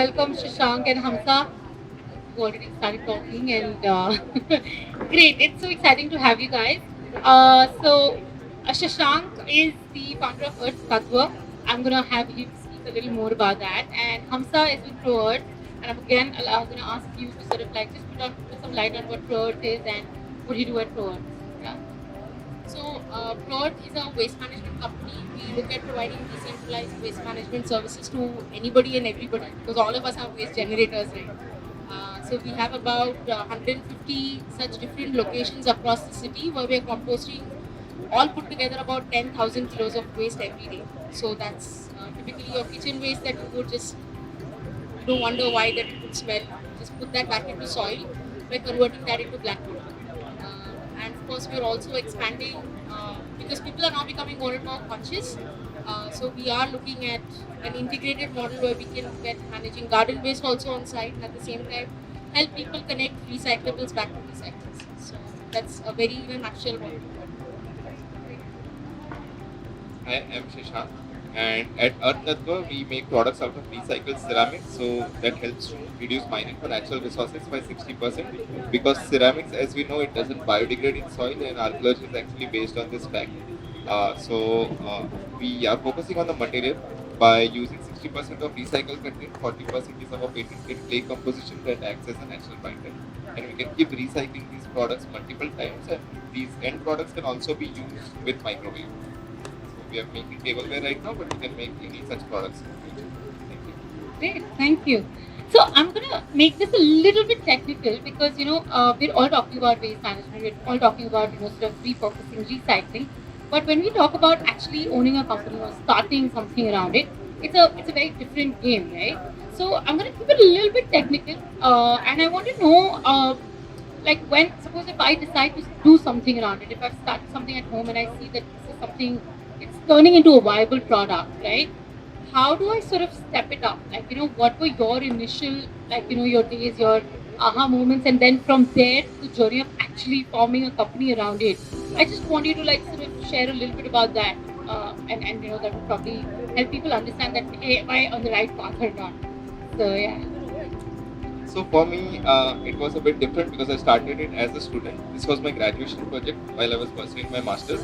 welcome Shashank and Hamza. We already started talking and great. It's so exciting to have you guys. Shashank is the founder of Earth Tattva. I'm gonna have him speak a little more about that. And Hamza is with Pro Earth. And I'm gonna ask you to sort of like just put some light on what Pro Earth is and what you do at Pro Earth. Yeah. Pro Earth is a waste management company. We look at providing decentralized waste management services to anybody and everybody because all of us are waste generators, right? So we have about 150 such different locations across the city where we are composting all put together about 10,000 kilos of waste every day. So that's typically your kitchen waste that you would just you don't wonder why that it would smell. Just put that back into soil by converting that into black wood. And of course, we're also expanding because people are now becoming more and more conscious. So we are looking at an integrated model where we can get managing garden waste also on site and at the same time help people connect recyclables back to recycles. So that's a very in a nutshell what we do. I am Shashank, and at Earth Tattva we make products out of recycled ceramics, so that helps to reduce mining for natural resources by 60%. Because ceramics, as we know, it doesn't biodegrade in soil, and archaeology is actually based on this fact. We are focusing on the material by using 60% of recycled content, 40% is our patented clay composition that acts as a natural binder. And we can keep recycling these products multiple times, and these end products can also be used with microwave. We are making tableware right now, but we can make any such products in the future. Thank you. Great, thank you. So I'm gonna make this a little bit technical because we're all talking about waste management. We're all talking about sort of repurposing, recycling. But when we talk about actually owning a company or starting something around it, it's a very different game, right? So I'm gonna keep it a little bit technical, and I want to know, like when suppose if I decide to do something around it, if I've started something at home and I see that this is something, it's turning into a viable product, right? How do I sort of step it up? Like, what were your initial, like, your days, your aha moments, and then from there, the journey of actually forming a company around it. I just want you to, like, sort of share a little bit about that. And that would probably help people understand that, hey, am I on the right path or not? So, yeah. So for me, it was a bit different because I started it as a student. This was my graduation project while I was pursuing my masters,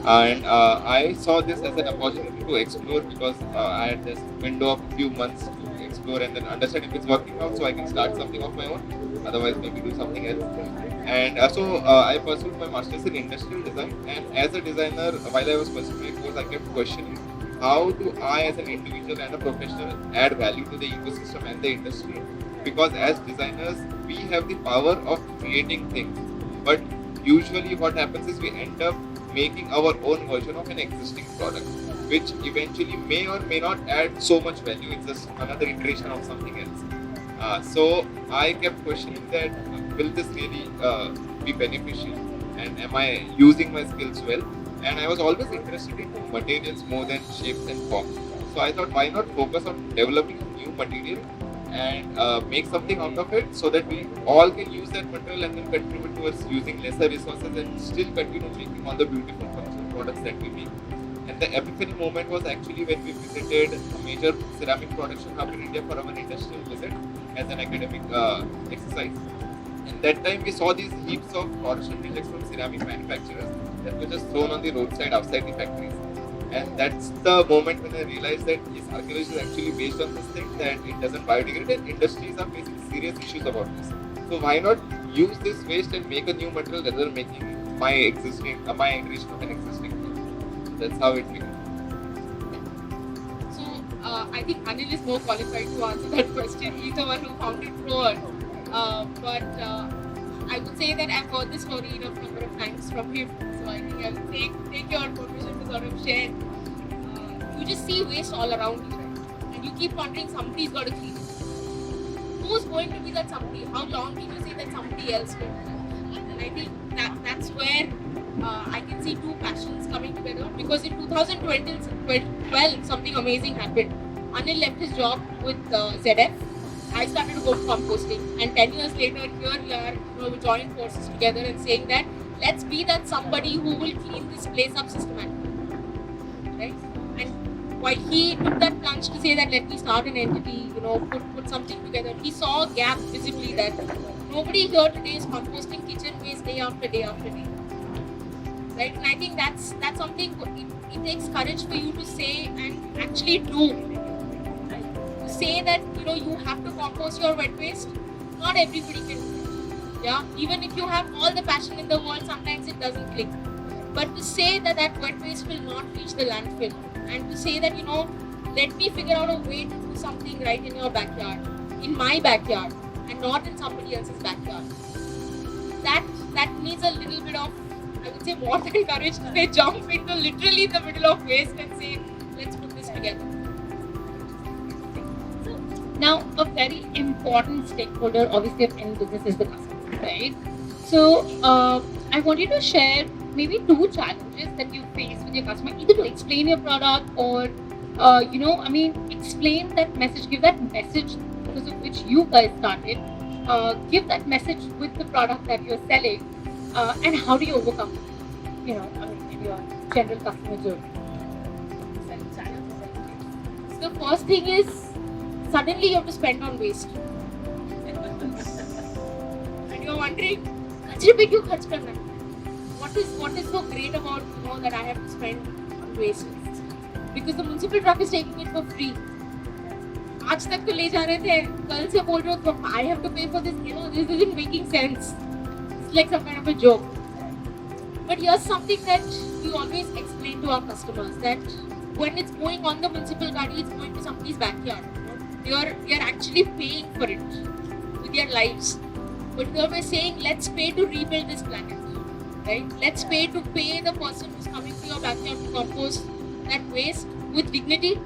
and I saw this as an opportunity to explore because I had this window of a few months to explore and then understand if it's working out, so I can start something of my own. Otherwise, maybe do something else. And I pursued my masters in industrial design. And as a designer, while I was pursuing my course, I kept questioning how do I, as an individual and a professional, add value to the ecosystem and the industry, because as designers we have the power of creating things, but usually what happens is we end up making our own version of an existing product, which eventually may or may not add so much value. It's just another iteration of something else. So I kept questioning that, will this really be beneficial, and am I using my skills well? And I was always interested in materials more than shapes and forms. So I thought, why not focus on developing a new material and make something out of it, so that we all can use that material and then contribute towards using lesser resources and still continue making all the beautiful functional products that we make. And the epiphany moment was actually when we visited a major ceramic production hub in India for our industrial visit as an academic exercise. And that time we saw these heaps of torsion rejects from ceramic manufacturers that were just thrown on the roadside outside the factories. And that's the moment when I realized that yes, archaeology is actually based on this thing, that it doesn't biodegrade, and industries are facing serious issues about this. So why not use this waste and make a new material rather than making my iteration of an existing thing? So that's how it began. So I think Anil is more qualified to answer that question. He's the one who founded Pro. But I would say that I've heard this story enough number of times from him. So I think I'll take your permission to sort of share. You just see waste all around you, right? And you keep wondering somebody's got to clean it. Who's going to be that somebody? How long did you say that somebody else will do that? And I think that's where I can see two passions coming together, because in 2012 something amazing happened. Anil left his job with ZF. I started to go composting, and 10 years later, here we are, we joined forces together and saying that let's be that somebody who will clean this place up systematically, right? And Why he took that plunge to say that let me start an entity, put something together. He saw a gap visibly that nobody here today is composting kitchen waste day after day after day. Right? And I think that's something it takes courage for you to say and actually do. Right? To say that you have to compost your wet waste, not everybody can do it. Yeah, even if you have all the passion in the world, sometimes it doesn't click. But to say that wet waste will not reach the landfill, and to say that let me figure out a way to do something right in your backyard, in my backyard, and not in somebody else's backyard. That needs a little bit of, I would say, more than courage to say jump into literally the middle of waste and say, let's put this together. So now, a very important stakeholder, obviously, of any business is the customer, right? So I want you to share maybe 2 challenges that you face with your customer, either to explain your product or, explain that message, give that message because of which you guys started, give that message with the product that you're selling, and how do you overcome, in your general customer journey. So the first thing is, suddenly you have to spend on waste. And you're wondering, kachre pe kyun kharch karna hai? What is so great about that I have to spend on waste? Because the municipal truck is taking it for free. आज तक तो ले जा रहे थे, कल से बोल रहे हो I have to pay for this. This isn't making sense. It's like some kind of a joke. But here's something that we always explain to our customers, that when it's going on the municipal gadi, it's going to somebody's backyard. You're actually paying for it with your lives. But here we're saying, let's pay to rebuild this planet. Right? Let's pay the person who's coming to your backyard to compost that waste with dignity.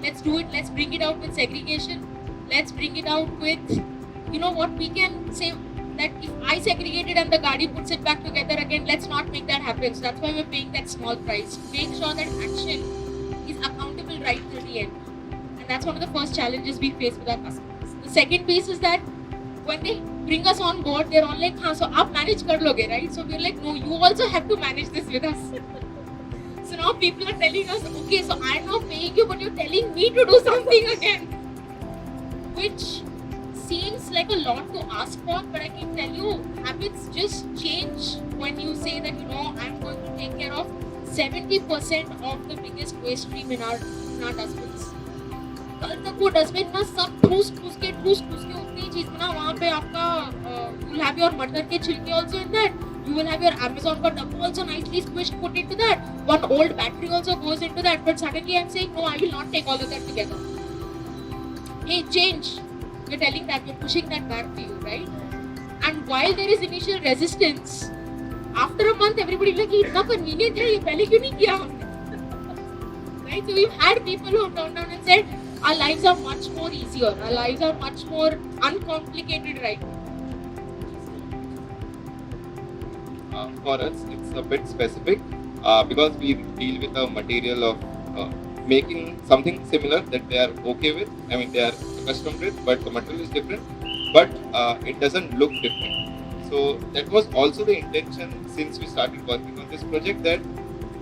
Let's do it. Let's bring it out with segregation. Let's bring it out with, what we can say, that if I segregate it and the gadi puts it back together again, let's not make that happen. So that's why we're paying that small price. Make sure that action is accountable right till the end. And that's one of the first challenges we face with our customers. The second piece is that when they bring us on board, they're all like, so aap manage kar loge, right? So we're like, no, you also have to manage this with us. So now people are telling us, okay, so I'm not paying you, but you're telling me to do something again. Which seems like a lot to ask for, but I can tell you, habits just change when you say that, I'm going to take care of 70% of the biggest waste stream in our dustbins. कल तक वो dustbin ना सब ठूस के उतनी चीज ना वहाँ पे आपका you'll have your मटर के छिलके also in that, you will have your Amazon का डब्बा also nicely squished put into that, one old battery also goes into that, but suddenly I'm saying no, I will not take all of that together. Hey, change. You're telling that, you're pushing that back to you, right? And while there is initial resistance, after a month everybody is like, इतना convenient है, ये पहले क्यों नहीं किया हमने? Right? So we've had people who have turned down and said, our lives are much more easier, our lives are much more uncomplicated right now. For us, it's a bit specific because we deal with a material of making something similar that they are okay with. I mean, they are accustomed with, but the material is different, but it doesn't look different. So that was also the intention since we started working on this project, that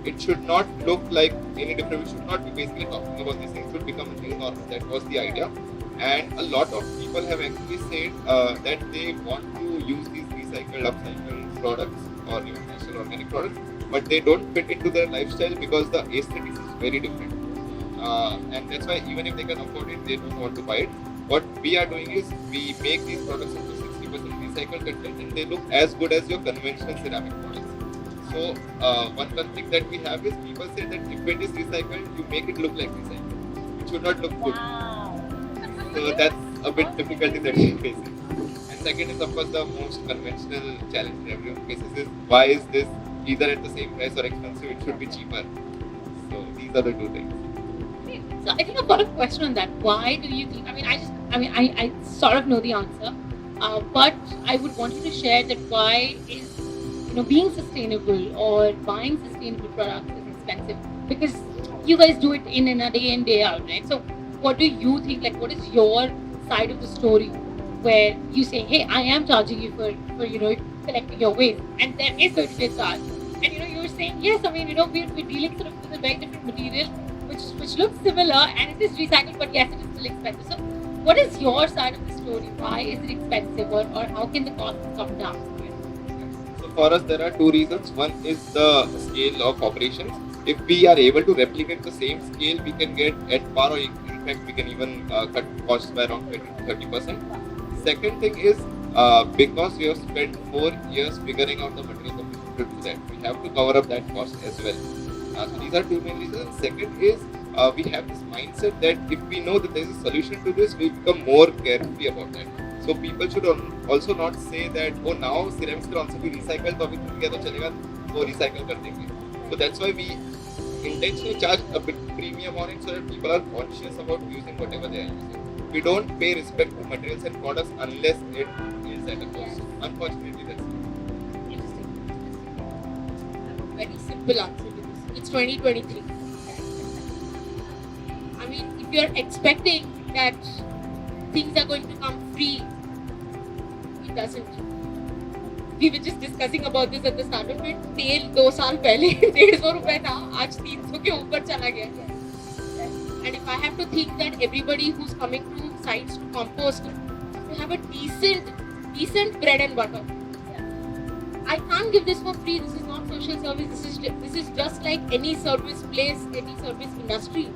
it should not look like any different. We should not be basically talking about these things. It should become a new normal. That was the idea. And a lot of people have actually said that they want to use these recycled, upcycled products or even natural organic products, but they don't fit into their lifestyle because the aesthetics is very different. And that's why even if they can afford it, they don't want to buy it. What we are doing is we make these products into 60% recycled content, and they look as good as your conventional ceramic products. So one conflict that we have is people say that if it is recycled, you make it look like recycled. It should not look good. So that's a bit difficulty that we face. And second is of course the most conventional challenge everyone faces is, why is this either at the same price or expensive? It should be cheaper. So these are the two things. So I think I've got a question on that. Why do you think? I sort of know the answer, but I would want you to share that why is being sustainable or buying sustainable products is expensive, because you guys do it in a day in day out, right? So what do you think? Like, what is your side of the story where you say, hey, I am charging you for collecting your waste, and there is certain charge, and you're saying yes. I mean, we're dealing sort of with a very different material, which looks similar and it is recycled, but yes, it is still expensive. So, what is your side of the story? Why is it expensive, or how can the cost come down? So for us, there are two reasons. One is the scale of operations. If we are able to replicate the same scale, we can get at par, or in fact, we can even cut costs by around 20 to 30%. Second thing is because we have spent 4 years figuring out the material combination to do that, we have to cover up that cost as well. So these are two main reasons. Second is we have this mindset that if we know that there is a solution to this, we become more carefree about that. So people should also not say that, oh, now ceramics can also be recycled, तो अभी तो क्या तो चलेगा, वो recycle कर देंगे. So that's why we intentionally charge a bit premium on it so that people are conscious about using whatever they are using. We don't pay respect to materials and products unless it is at a cost. Unfortunately, that's it. Interesting. Very simple answer to this. It's 2023. I mean, if you're expecting that things are going to come free, it doesn't. We were just discussing about this at the start of it. तेल 2 साल पहले 150 रुपए था, आज 300 के ऊपर चला गया. And if I have to think that everybody who's coming to sites to compost to have a decent bread and butter, I can't give this for free. This is not social service. This is just like any service place, any service industry,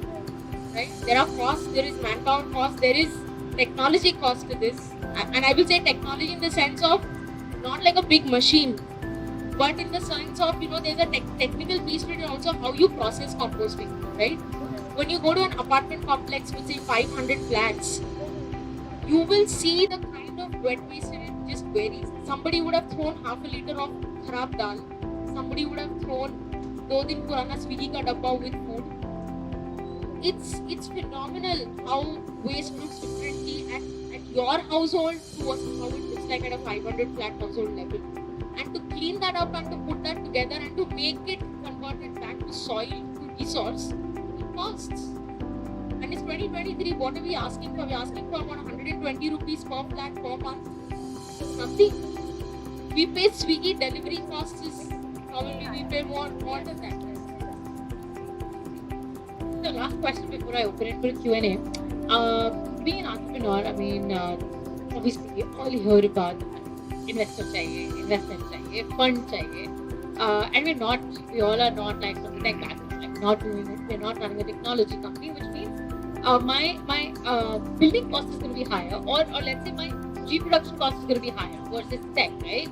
right? There are costs. There is manpower cost. There is technology cost to this, and I will say technology in the sense of not like a big machine, but in the sense of there's a technical piece to it, and also how you process composting, right? When you go to an apartment complex with say 500 flats, you will see the kind of wet waste in it just varies. Somebody would have thrown half a liter of kharab dal. Somebody would have thrown 2 दिन पुराना Swiggy का डब्बा with food. It's phenomenal how waste looks differently at your household versus how it looks like at a 500 flat household level. And to clean that up and to put that together and to make it convert it back to soil, to resource, it costs. And it's 2023, what are we asking for? We're asking for about 120 rupees per flat per month. It's nothing. We pay Swiggy delivery costs is probably we pay more than that. The last question before I open it for Q&A. Being an entrepreneur, I mean, obviously we all hear about investor chahiye, investment chahiye, fund chahiye. And we all are not like from the tech background, like not doing it. We're not running a technology company, which means my building cost is going to be higher, or let's say my G-production cost is going to be higher versus tech, right?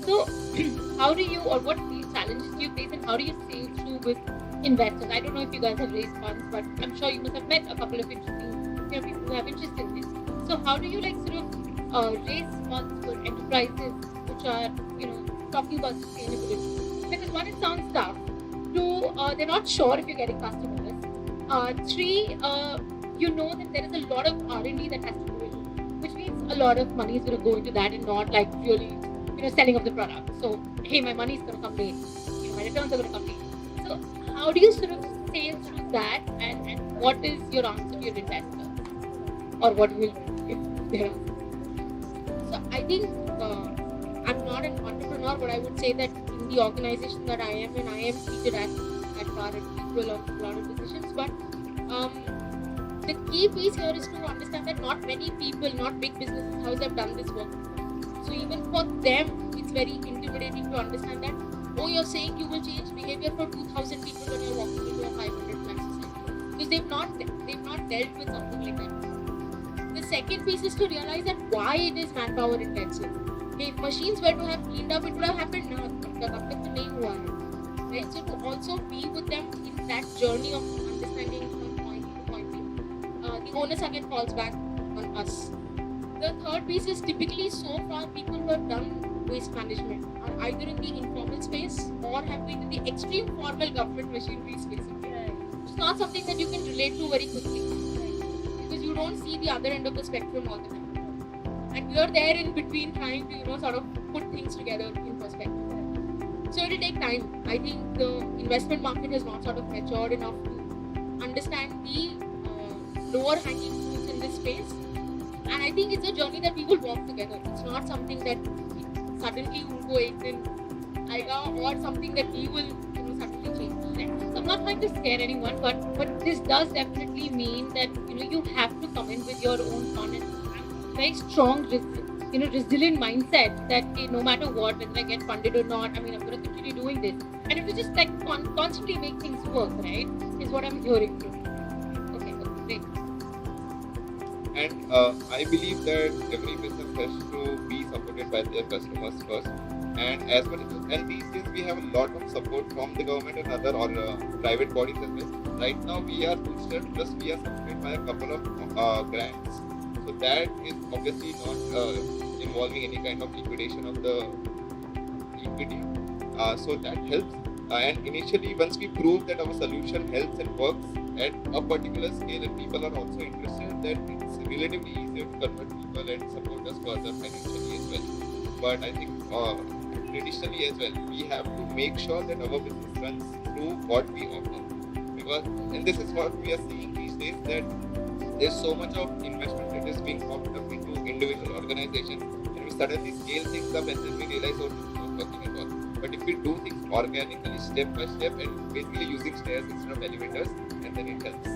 So how do you, or what challenges do you face, and how do you sail through with investors? I don't know if you guys have raised funds, but I'm sure you must have met a couple of interesting people who have interest in this. So how do you raise funds for enterprises which are talking about sustainability? Because one, it sounds tough. Two, they're not sure if you're getting customers. Three, you know that there is a lot of R&D that has to go into it, which means a lot of money is going to go into that and not like really selling of the product. So hey, my money is going to come late. My returns are going to come late. So how do you sail through that, and what is your answer to your investor, or what will if there are? So I think I'm not an entrepreneur, but I would say that in the organization that I am in, I am treated at par and equal on a lot of decisions. But the key piece here is to understand that not many people, not big business houses have done this work. So even for them, it's very intimidating to understand that, oh, you're saying you will change behavior for 2,000 people when you're walking into a 500 flat society, because they've not dealt with something like that. The second piece is to realize that why it is manpower intensive. If machines were to have cleaned up, it would have happened now. Right? So to also be with them in that journey of understanding from point to point B, the onus again falls back on us. The third piece is typically so far people who have done waste management are either in the informal space or have been in the extreme formal government machinery space. It's not something that you can relate to very quickly, because you don't see the other end of the spectrum all the time. And you're there in between trying to sort of put things together in perspective. So it will take time. I think the investment market has not sort of matured enough to understand the lower hanging fruits in this space. And I think it's a journey that we will walk together. It's not something that suddenly unko ek din aayega, or something that we will suddenly change. Right? So I'm not trying to scare anyone, but this does definitely mean that you have to come in with your own fun and very strong, resilient mindset that no matter what, whether I get funded or not, I'm going to continue doing this, and if you just like constantly make things work, right, is what I'm hearing from you. Okay, great. And I believe that every business has to be supported by their customers first. And as well as, and these days we have a lot of support from the government and other or private bodies as well. Right now we are boosted, plus we are supported by a couple of grants. So that is obviously not involving any kind of liquidation of the equity. So that helps. And initially, once we prove that our solution helps and works at a particular scale, and people are also interested, that it's relatively easier to convert people and support us further financially as well. But I think traditionally as well, we have to make sure that our business runs through what we offer. Because, and this is what we are seeing these days, that there's so much of investment that is being pumped up into individual organizations, and we suddenly scale things up and then we realize, oh, this is not working at all. But if we do things organically, step by step, and basically using stairs instead of elevators, and then it helps.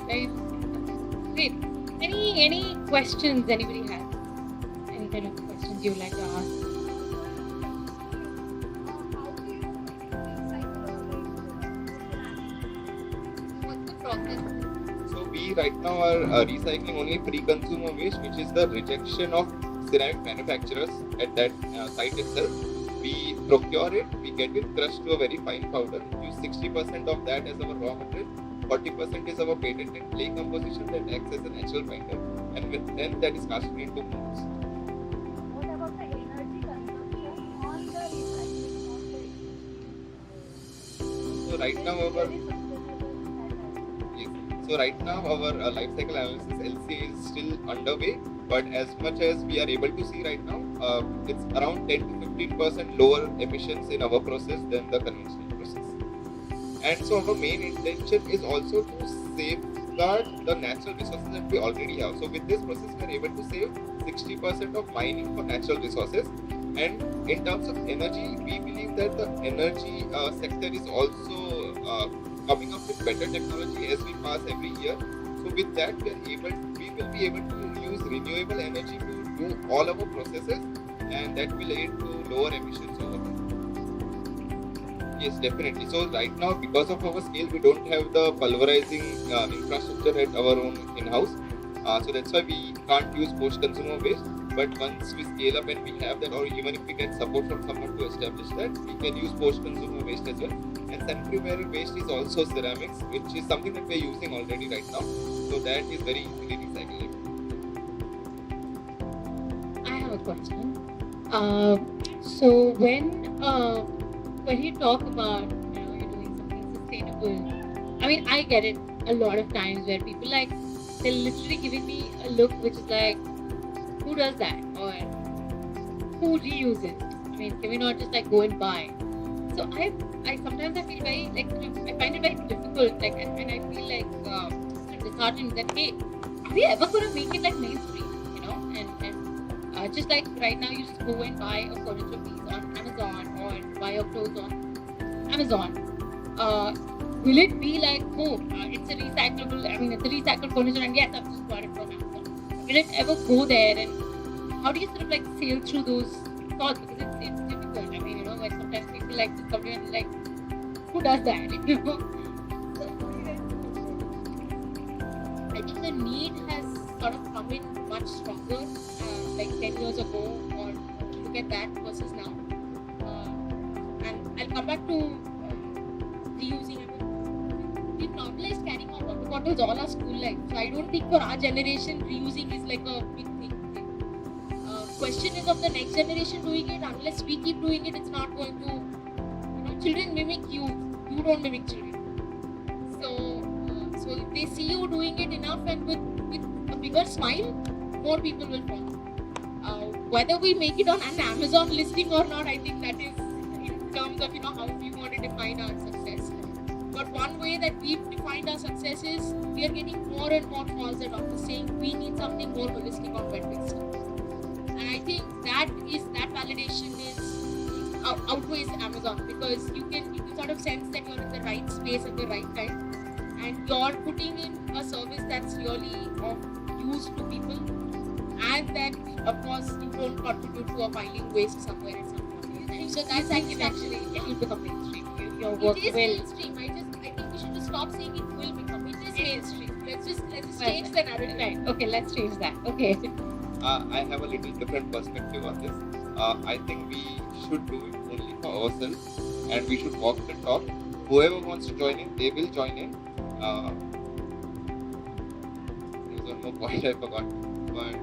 Right. Great. Any questions anybody has? Any kind of questions you would like to ask? What's the process? So we right now are recycling only pre-consumer waste, which is the rejection of ceramic manufacturers at that site itself. We procure it, we get it crushed to a very fine powder, use 60% of that as our raw material, 40% is our patented clay composition that acts as a natural binder, and then that is cast into molds. What about the energy consumption on the recycling? So right now our life cycle analysis LCA is still underway, but as much as we are able to see right now, it's around 10 to 15% lower emissions in our process than the conventional process. And so our main intention is also to safeguard the natural resources that we already have. So with this process, we are able to save 60% of mining for natural resources. And in terms of energy, we believe that the energy sector is also coming up with better technology as we pass every year. So with that, we will be able to use renewable energy to do all our processes, and that will aid to lower emissions overall. Yes, definitely. So right now, because of our scale, we don't have the pulverizing infrastructure at our own in-house. So that's why we can't use post-consumer waste. But once we scale up and we have that, or even if we get support from someone to establish that, we can use post-consumer waste as well. And sanitary waste is also ceramics, which is something that we're using already right now. So that is very easily recyclable. I have a question. So when you talk about you're doing something sustainable, I mean, I get it a lot of times where people they're literally giving me a look which is like, who does that, or who reuses? I mean, can we not just go and buy? So I sometimes I feel very I find it very difficult, and I feel disheartened that, hey, are we ever going to make it mainstream? And just like right now, you just go and buy a furniture piece on Amazon or buy your clothes on Amazon. Will it be it's a recyclable? I mean, it's a recycled furniture, and yes, I've just bought it from Amazon. Will it ever go there? And how do you sort of sail through those thoughts? Because it's difficult. I mean, when sometimes people to come here and who does that? I think the need has sort of come in much stronger, 10 years ago, or look at that versus now. And I'll come back to reusing. We've normalized carrying our water bottles all our school life. So I don't think for our generation, reusing is a big thing. Question is of the next generation doing it. Unless we keep doing it, it's not going to. Children mimic you. You don't mimic children. So if they see you doing it enough and with a bigger smile, more people will follow. Whether we make it on an Amazon listing or not, I think that is in terms of how we want to define our success. But one way that we've defined our success is we are getting more and more calls that doctors saying we need something more holistic on wet waste. And I think that validation is outweighs Amazon, because you can sort of sense that you're in the right space at the right time, and you're putting in a service that's really of use to people, and that of course you don't contribute to a piling waste somewhere at some point. So that's actually it will become mainstream. Your work It is will. mainstream. I think we should just stop saying it will become. It is mainstream. Let's just Change the narrative. Right. Okay, let's change that. Okay. I have a little different perspective on this. I think we should do it only for ourselves, and we should walk the talk. Whoever wants to join in, they will join in. There was one more point I forgot, but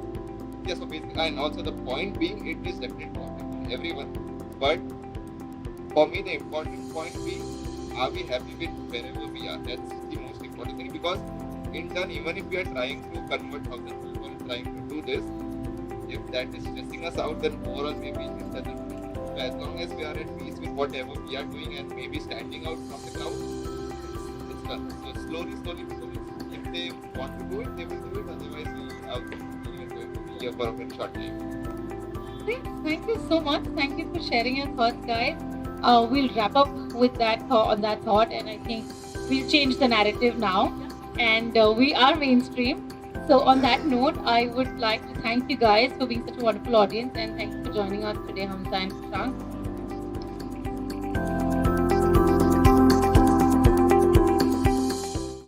yeah. So basically, and also the point being, it is definitely open for everyone. But for me, the important point being, are we happy with wherever we are? That's the most important thing, because in turn, even if we are trying to convert 1,000 people, trying to do this, if that is stressing us out, then overall maybe it doesn't matter. So as long as we are at peace with whatever we are doing and maybe standing out from the crowd, it's done. So slowly, if they want to do it, they will do it. Otherwise, we are going to be here for a very short time. Thank you so much. Thank you for sharing your thoughts, guys. We'll wrap up with that on that thought, and I think we'll change the narrative now, and we are mainstream. So on that note, I would like to thank you guys for being such a wonderful audience, and thank you for joining us today, Hamza and Shashank.